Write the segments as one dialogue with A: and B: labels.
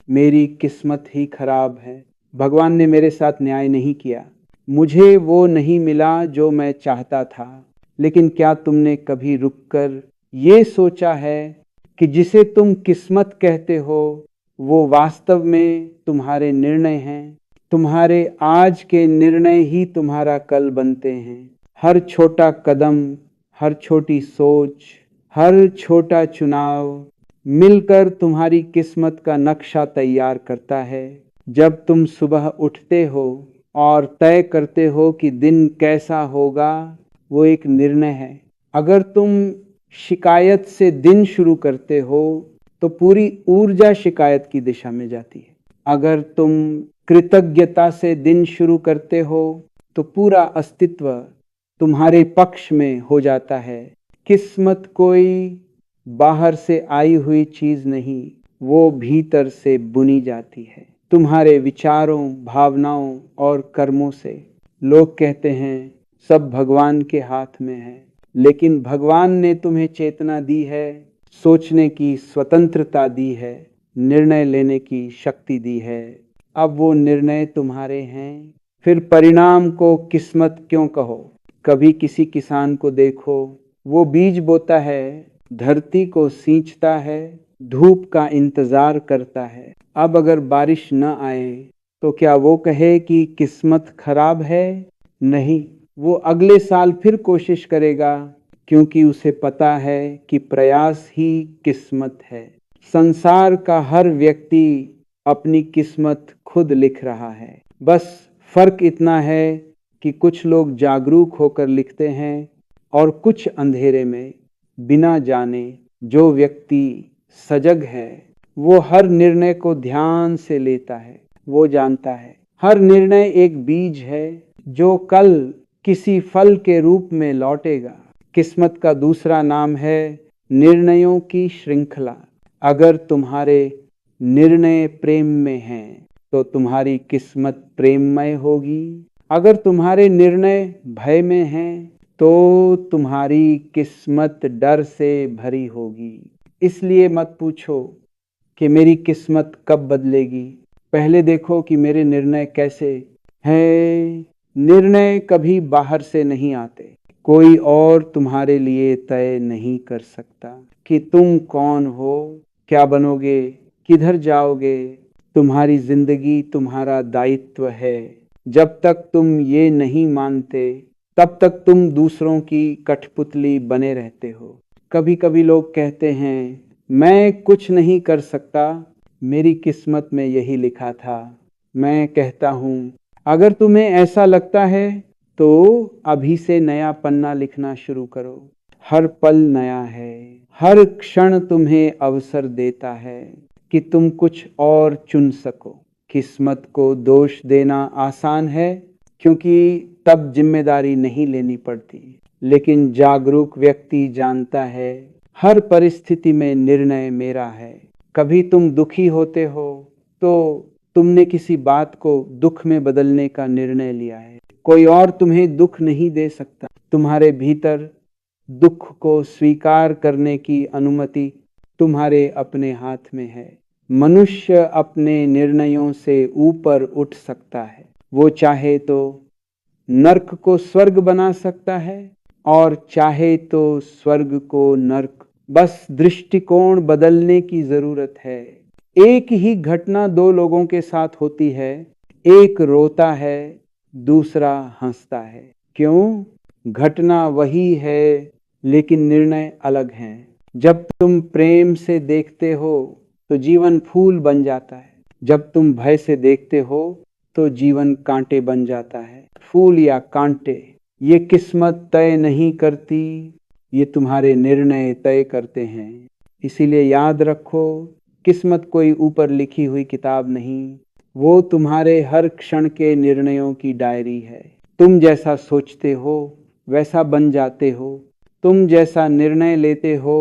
A: मेरी किस्मत ही खराब है, भगवान ने मेरे साथ न्याय नहीं किया, मुझे वो नहीं मिला जो मैं चाहता था। लेकिन क्या तुमने कभी रुककर ये सोचा है कि जिसे तुम किस्मत कहते हो वो वास्तव में तुम्हारे निर्णय हैं? तुम्हारे आज के निर्णय ही तुम्हारा कल बनते हैं। हर छोटा कदम, हर छोटी सोच, हर छोटा चुनाव मिलकर तुम्हारी किस्मत का नक्शा तैयार करता है। जब तुम सुबह उठते हो और तय करते हो कि दिन कैसा होगा, वो एक निर्णय है। अगर तुम शिकायत से दिन शुरू करते हो तो पूरी ऊर्जा शिकायत की दिशा में जाती है। अगर तुम कृतज्ञता से दिन शुरू करते हो तो पूरा अस्तित्व तुम्हारे पक्ष में हो जाता है। किस्मत कोई बाहर से आई हुई चीज नहीं, वो भीतर से बुनी जाती है, तुम्हारे विचारों, भावनाओं और कर्मों से। लोग कहते हैं सब भगवान के हाथ में है, लेकिन भगवान ने तुम्हें चेतना दी है, सोचने की स्वतंत्रता दी है, निर्णय लेने की शक्ति दी है। अब वो निर्णय तुम्हारे हैं। फिर परिणाम को किस्मत क्यों कहो? कभी किसी किसान को देखो, वो बीज बोता है, धरती को सींचता है, धूप का इंतजार करता है। अब अगर बारिश न आए तो क्या वो कहे कि किस्मत खराब है? नहीं, वो अगले साल फिर कोशिश करेगा, क्योंकि उसे पता है कि प्रयास ही किस्मत है। संसार का हर व्यक्ति अपनी किस्मत खुद लिख रहा है। बस फर्क इतना है कि कुछ लोग जागरूक होकर लिखते हैं और कुछ अंधेरे में बिना जाने। जो व्यक्ति सजग है वो हर निर्णय को ध्यान से लेता है। वो जानता है हर निर्णय एक बीज है जो कल किसी फल के रूप में लौटेगा। किस्मत का दूसरा नाम है निर्णयों की श्रृंखला। अगर तुम्हारे निर्णय प्रेम में हैं तो तुम्हारी किस्मत प्रेममय होगी। अगर तुम्हारे निर्णय भय में हैं तो तुम्हारी किस्मत डर से भरी होगी। इसलिए मत पूछो कि मेरी किस्मत कब बदलेगी, पहले देखो कि मेरे निर्णय कैसे हैं। निर्णय कभी बाहर से नहीं आते, कोई और तुम्हारे लिए तय नहीं कर सकता कि तुम कौन हो, क्या बनोगे, किधर जाओगे। तुम्हारी जिंदगी तुम्हारा दायित्व है। जब तक तुम ये नहीं मानते तब तक तुम दूसरों की कठपुतली बने रहते हो। कभी कभी लोग कहते हैं मैं कुछ नहीं कर सकता, मेरी किस्मत में यही लिखा था। मैं कहता हूं अगर तुम्हें ऐसा लगता है तो अभी से नया पन्ना लिखना शुरू करो। हर पल नया है, हर क्षण तुम्हें अवसर देता है कि तुम कुछ और चुन सको। किस्मत को दोष देना आसान है, क्योंकि तब जिम्मेदारी नहीं लेनी पड़ती। लेकिन जागरूक व्यक्ति जानता है हर परिस्थिति में निर्णय मेरा है। कभी तुम दुखी होते हो तो तुमने किसी बात को दुख में बदलने का निर्णय लिया है। कोई और तुम्हें दुख नहीं दे सकता। तुम्हारे भीतर दुख को स्वीकार करने की अनुमति तुम्हारे अपने हाथ में है। मनुष्य अपने निर्णयों से ऊपर उठ सकता है। वो चाहे तो नर्क को स्वर्ग बना सकता है और चाहे तो स्वर्ग को नर्क। बस दृष्टिकोण बदलने की जरूरत है। एक ही घटना दो लोगों के साथ होती है, एक रोता है, दूसरा हंसता है। क्यों? घटना वही है लेकिन निर्णय अलग हैं। जब तुम प्रेम से देखते हो तो जीवन फूल बन जाता है। जब तुम भय से देखते हो तो जीवन कांटे बन जाता है। फूल या कांटे, ये किस्मत तय नहीं करती, ये तुम्हारे निर्णय तय करते हैं। इसीलिए याद रखो, किस्मत कोई ऊपर लिखी हुई किताब नहीं, वो तुम्हारे हर क्षण के निर्णयों की डायरी है। तुम जैसा सोचते हो वैसा बन जाते हो। तुम जैसा निर्णय लेते हो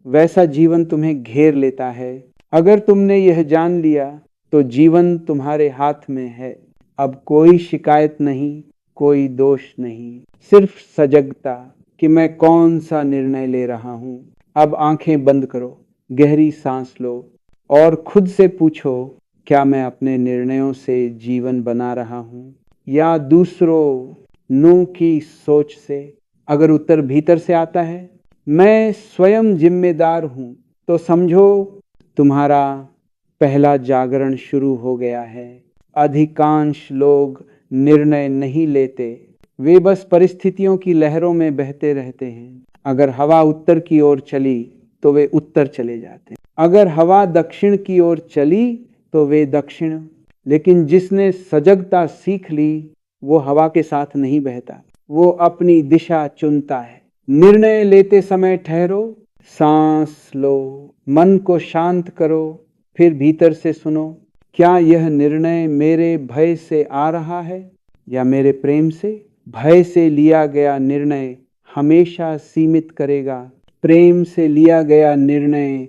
A: वैसा जीवन तुम्हें घेर लेता है। अगर तुमने यह जान लिया तो जीवन तुम्हारे हाथ में है। अब कोई शिकायत नहीं, कोई दोष नहीं, सिर्फ सजगता कि मैं कौन सा निर्णय ले रहा हूं। अब आंखें बंद करो, गहरी सांस लो और खुद से पूछो क्या मैं अपने निर्णयों से जीवन बना रहा हूँ या दूसरों नु की सोच से? अगर उत्तर भीतर से आता है, मैं स्वयं जिम्मेदार हूँ, तो समझो तुम्हारा पहला जागरण शुरू हो गया है। अधिकांश लोग निर्णय नहीं लेते, वे बस परिस्थितियों की लहरों में बहते रहते हैं। अगर हवा उत्तर की ओर चली तो वे उत्तर चले जाते हैं, अगर हवा दक्षिण की ओर चली तो वे दक्षिण। लेकिन जिसने सजगता सीख ली वो हवा के साथ नहीं बहता, वो अपनी दिशा चुनता है। निर्णय लेते समय ठहरो, सांस लो, मन को शांत करो, फिर भीतर से सुनो, क्या यह निर्णय मेरे भय से आ रहा है या मेरे प्रेम से? भय से लिया गया निर्णय हमेशा सीमित करेगा, प्रेम से लिया गया निर्णय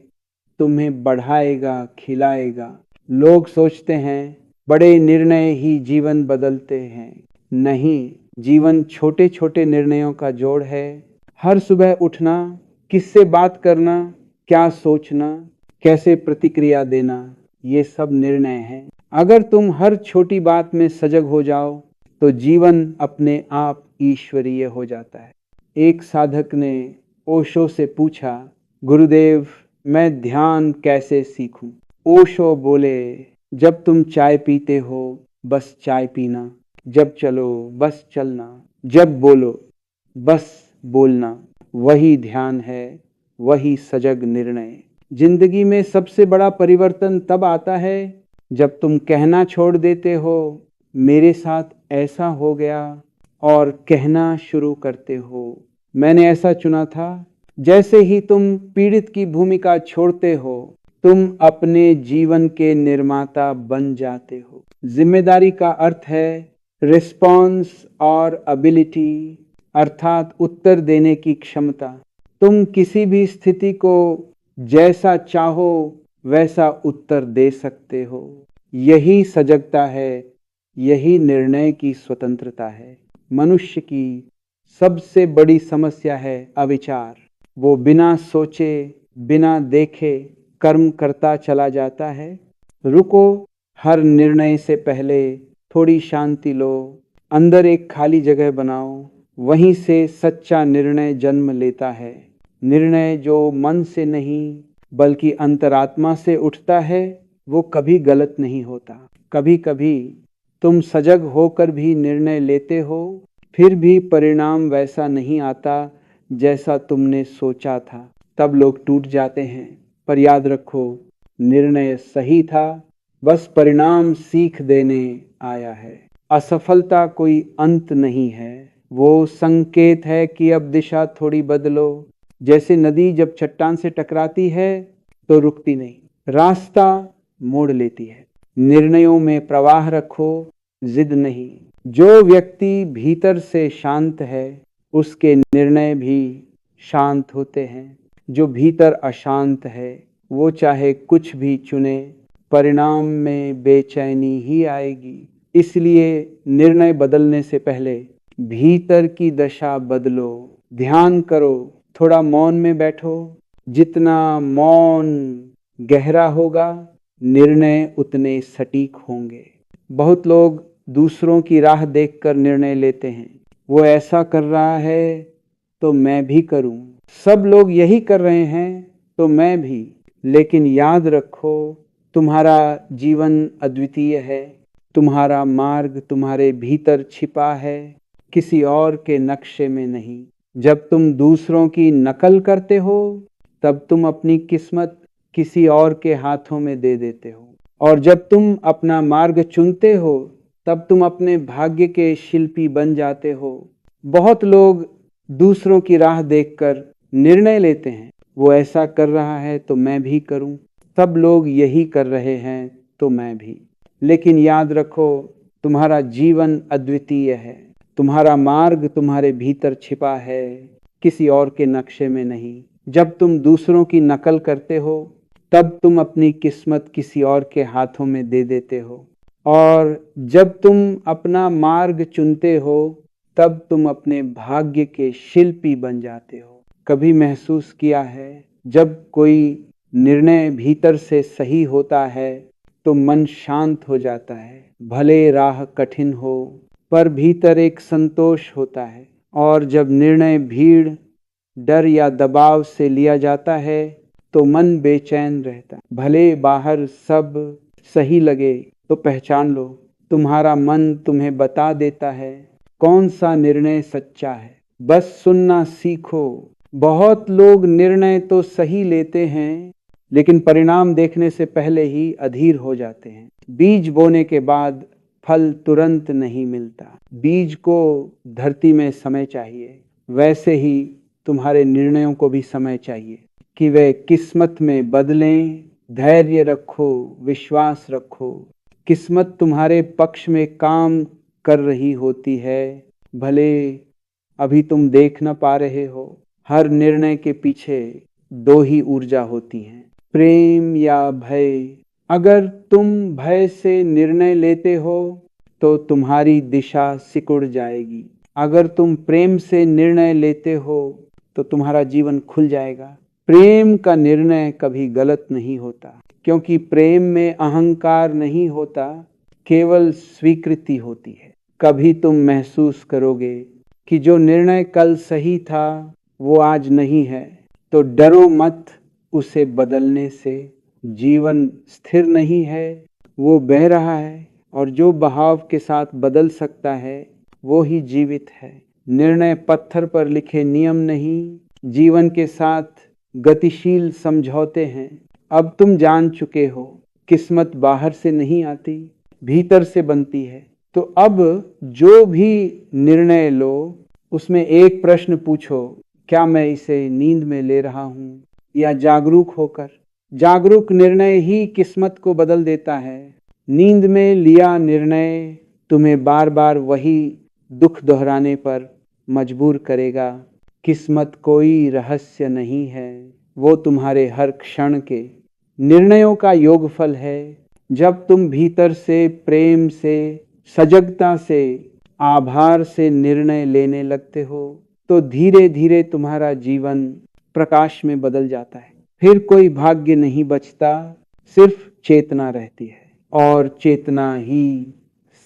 A: तुम्हें बढ़ाएगा, खिलाएगा। लोग सोचते हैं बड़े निर्णय ही जीवन बदलते हैं। नहीं, जीवन छोटे छोटे निर्णयों का जोड़ है। हर सुबह उठना, किससे बात करना, क्या सोचना, कैसे प्रतिक्रिया देना, ये सब निर्णय हैं। अगर तुम हर छोटी बात में सजग हो जाओ तो जीवन अपने आप ईश्वरीय हो जाता है। एक साधक ने ओशो से पूछा, गुरुदेव, मैं ध्यान कैसे सीखूं? ओशो बोले, जब तुम चाय पीते हो बस चाय पीना, जब चलो बस चलना, जब बोलो बस बोलना, वही ध्यान है, वही सजग निर्णय। जिंदगी में सबसे बड़ा परिवर्तन तब आता है जब तुम कहना छोड़ देते हो मेरे साथ ऐसा हो गया और कहना शुरू करते हो मैंने ऐसा चुना था। जैसे ही तुम पीड़ित की भूमिका छोड़ते हो तुम अपने जीवन के निर्माता बन जाते हो। जिम्मेदारी का अर्थ है रिस्पॉन्स और एबिलिटी, अर्थात उत्तर देने की क्षमता। तुम किसी भी स्थिति को जैसा चाहो वैसा उत्तर दे सकते हो। यही सजगता है, यही निर्णय की स्वतंत्रता है। मनुष्य की सबसे बड़ी समस्या है अविचार। वो बिना सोचे, बिना देखे कर्म करता चला जाता है। रुको, हर निर्णय से पहले थोड़ी शांति लो, अंदर एक खाली जगह बनाओ, वहीं से सच्चा निर्णय जन्म लेता है। निर्णय जो मन से नहीं बल्कि अंतरात्मा से उठता है वो कभी गलत नहीं होता। कभी कभी तुम सजग होकर भी निर्णय लेते हो, फिर भी परिणाम वैसा नहीं आता जैसा तुमने सोचा था, तब लोग टूट जाते हैं। पर याद रखो, निर्णय सही था, बस परिणाम सीख देने आया है। असफलता कोई अंत नहीं है, वो संकेत है कि अब दिशा थोड़ी बदलो। जैसे नदी जब चट्टान से टकराती है तो रुकती नहीं, रास्ता मोड़ लेती है। निर्णयों में प्रवाह रखो, जिद नहीं। जो व्यक्ति भीतर से शांत है उसके निर्णय भी शांत होते हैं। जो भीतर अशांत है वो चाहे कुछ भी चुने परिणाम में बेचैनी ही आएगी। इसलिए निर्णय बदलने से पहले भीतर की दशा बदलो। ध्यान करो, थोड़ा मौन में बैठो। जितना मौन गहरा होगा निर्णय उतने सटीक होंगे। बहुत लोग दूसरों की राह देखकर निर्णय लेते हैं। वो ऐसा कर रहा है तो मैं भी करूं, सब लोग यही कर रहे हैं तो मैं भी। लेकिन याद रखो, तुम्हारा जीवन अद्वितीय है, तुम्हारा मार्ग तुम्हारे भीतर छिपा है, किसी और के नक्शे में नहीं। जब तुम दूसरों की नकल करते हो तब तुम अपनी किस्मत किसी और के हाथों में दे देते हो, और जब तुम अपना मार्ग चुनते हो तब तुम अपने भाग्य के शिल्पी बन जाते हो। बहुत लोग दूसरों की राह देखकर निर्णय लेते हैं, वो ऐसा कर रहा है तो मैं भी करूं, सब लोग यही कर रहे हैं तो मैं भी। लेकिन याद रखो, तुम्हारा जीवन अद्वितीय है, तुम्हारा मार्ग तुम्हारे भीतर छिपा है, किसी और के नक्शे में नहीं। जब तुम दूसरों की नकल करते हो तब तुम अपनी किस्मत किसी और के हाथों में दे देते हो, और जब तुम अपना मार्ग चुनते हो तब तुम अपने भाग्य के शिल्पी बन जाते हो। कभी महसूस किया है, जब कोई निर्णय भीतर से सही होता है तो मन शांत हो जाता है। भले राह कठिन हो पर भीतर एक संतोष होता है। और जब निर्णय भीड़, डर या दबाव से लिया जाता है तो मन बेचैन रहता है। भले बाहर सब सही लगे तो पहचान लो, तुम्हारा मन तुम्हें बता देता है कौन सा निर्णय सच्चा है। बस सुनना सीखो। बहुत लोग निर्णय तो सही लेते हैं लेकिन परिणाम देखने से पहले ही अधीर हो जाते हैं। बीज बोने के बाद फल तुरंत नहीं मिलता। बीज को धरती में समय चाहिए, वैसे ही तुम्हारे निर्णयों को भी समय चाहिए कि वे किस्मत में बदलें। धैर्य रखो, विश्वास रखो। किस्मत तुम्हारे पक्ष में काम कर रही होती है, भले अभी तुम देख न पा रहे हो। हर निर्णय के पीछे दो ही ऊर्जा होती हैं, प्रेम या भय। अगर तुम भय से निर्णय लेते हो तो तुम्हारी दिशा सिकुड़ जाएगी। अगर तुम प्रेम से निर्णय लेते हो तो तुम्हारा जीवन खुल जाएगा। प्रेम का निर्णय कभी गलत नहीं होता, क्योंकि प्रेम में अहंकार नहीं होता, केवल स्वीकृति होती है। कभी तुम महसूस करोगे कि जो निर्णय कल सही था वो आज नहीं है, तो डरो मत उसे बदलने से। जीवन स्थिर नहीं है, वो बह रहा है, और जो बहाव के साथ बदल सकता है वो ही जीवित है। निर्णय पत्थर पर लिखे नियम नहीं, जीवन के साथ गतिशील समझौते हैं। अब तुम जान चुके हो, किस्मत बाहर से नहीं आती, भीतर से बनती है। तो अब जो भी निर्णय लो उसमें एक प्रश्न पूछो, क्या मैं इसे नींद में ले रहा हूं या जागरूक होकर। जागरूक निर्णय ही किस्मत को बदल देता है। नींद में लिया निर्णय तुम्हें बार बार वही दुख दोहराने पर मजबूर करेगा। किस्मत कोई रहस्य नहीं है, वो तुम्हारे हर क्षण के निर्णयों का योगफल है। जब तुम भीतर से, प्रेम से, सजगता से, आभार से निर्णय लेने लगते हो तो धीरे धीरे तुम्हारा जीवन प्रकाश में बदल जाता है। फिर कोई भाग्य नहीं बचता, सिर्फ चेतना रहती है, और चेतना ही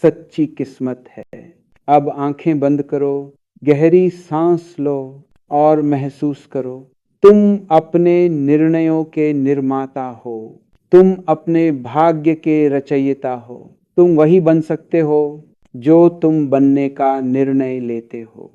A: सच्ची किस्मत है। अब आंखें बंद करो, गहरी सांस लो और महसूस करो, तुम अपने निर्णयों के निर्माता हो। तुम अपने भाग्य के रचयिता हो। तुम वही बन सकते हो जो तुम बनने का निर्णय लेते हो।